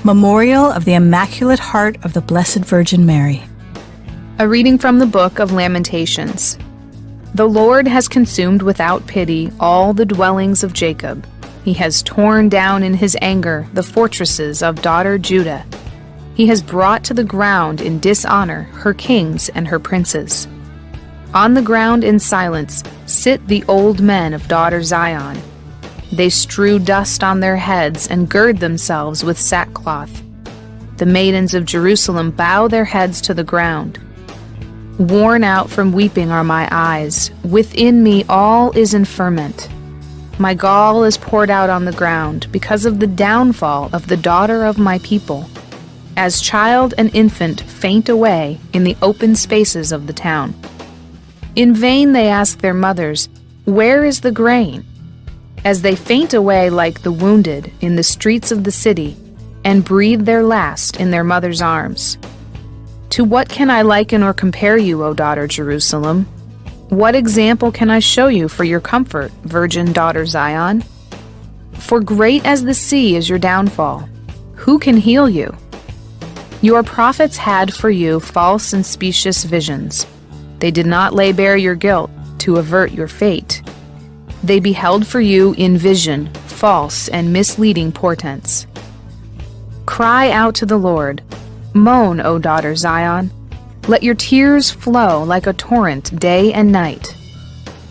Memorial of the Immaculate Heart of the Blessed Virgin Mary. A reading from the Book of Lamentations. The Lord has consumed without pity all the dwellings of Jacob. He has torn down in his anger the fortresses of daughter Judah. He has brought to the ground in dishonor her kings and her princes. On the ground in silence sit the old men of daughter Zion. They strew dust on their heads and gird themselves with sackcloth. The maidens of Jerusalem bow their heads to the ground. Worn out from weeping are my eyes. Within me all is in ferment. My gall is poured out on the ground because of the downfall of the daughter of my people. As child and infant faint away in the open spaces of the town. In vain they ask their mothers, "Where is the grain?" As they faint away like the wounded in the streets of the city, and breathe their last in their mother's arms. To what can I liken or compare you, O daughter Jerusalem? What example can I show you for your comfort, virgin daughter Zion? For great as the sea is your downfall. Who can heal you? Your prophets had for you false and specious visions. They did not lay bare your guilt to avert your fate. They beheld for you in vision false and misleading portents. Cry out to the Lord. Moan, O daughter Zion. Let your tears flow like a torrent day and night.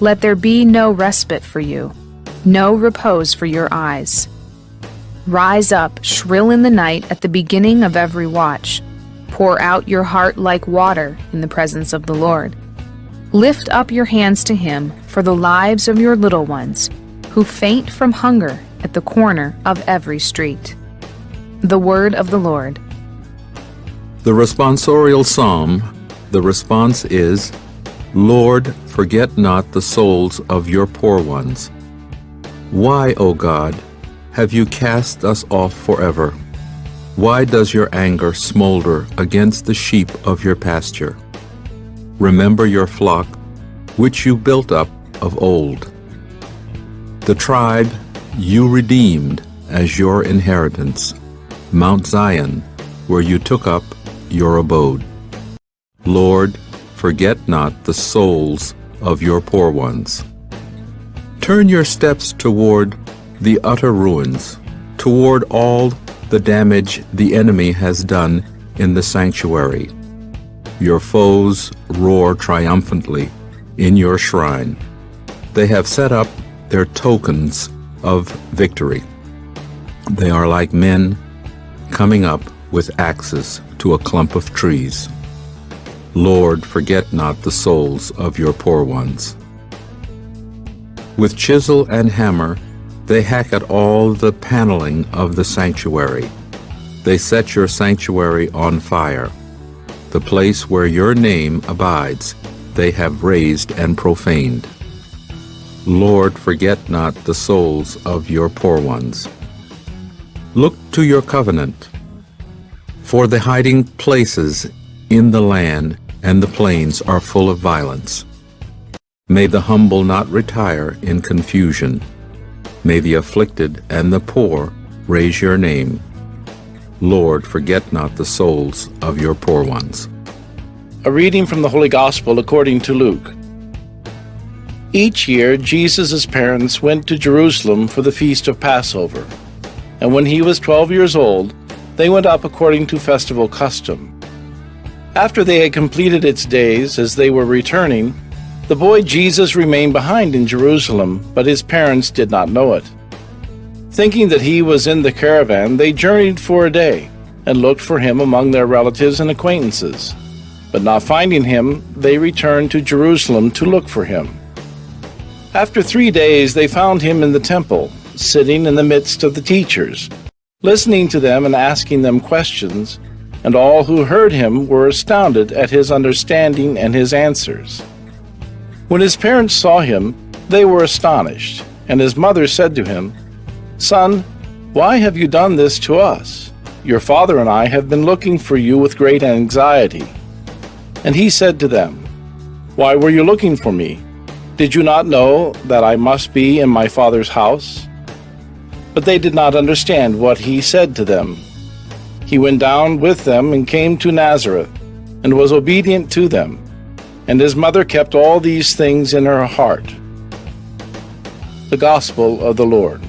Let there be no respite for you, no repose for your eyes. Rise up, shrill in the night at the beginning of every watch. Pour out your heart like water in the presence of the Lord. Lift up your hands to him for the lives of your little ones, who faint from hunger at the corner of every street. The word of the Lord. The responsorial psalm, the response is, Lord, forget not the souls of your poor ones. Why, O God, have you cast us off forever? Why does your anger smolder against the sheep of your pasture? Remember your flock, which you built up of old. The tribe you redeemed as your inheritance, Mount Zion, where you took up your abode. Lord, forget not the souls of your poor ones. Turn your steps toward the utter ruins, toward all the damage the enemy has done in the sanctuary. Your foes roar triumphantly in your shrine. They have set up their tokens of victory. They are like men coming up with axes to a clump of trees. Lord, forget not the souls of your poor ones. With chisel and hammer, they hack at all the paneling of the sanctuary. They set your sanctuary on fire. The place where your name abides, they have razed and profaned. Lord, forget not the souls of your poor ones. Look to your covenant. For the hiding places in the land and the plains are full of violence. May the humble not retire in confusion. May the afflicted and the poor raise your name. Lord, forget not the souls of your poor ones. A reading from the Holy Gospel according to Luke. Each year, Jesus' parents went to Jerusalem for the feast of Passover. And when he was 12 years old, they went up according to festival custom. After they had completed its days, as they were returning, the boy Jesus remained behind in Jerusalem, but his parents did not know it. Thinking that he was in the caravan, they journeyed for a day and looked for him among their relatives and acquaintances. But not finding him, they returned to Jerusalem to look for him. After 3 days, they found him in the temple, sitting in the midst of the teachers, listening to them and asking them questions, and all who heard him were astounded at his understanding and his answers. When his parents saw him, they were astonished, and his mother said to him, "Son, why have you done this to us? Your father and I have been looking for you with great anxiety." And he said to them, "Why were you looking for me? Did you not know that I must be in my Father's house?" But they did not understand what he said to them. He went down with them and came to Nazareth, and was obedient to them. And his mother kept all these things in her heart. The Gospel of the Lord.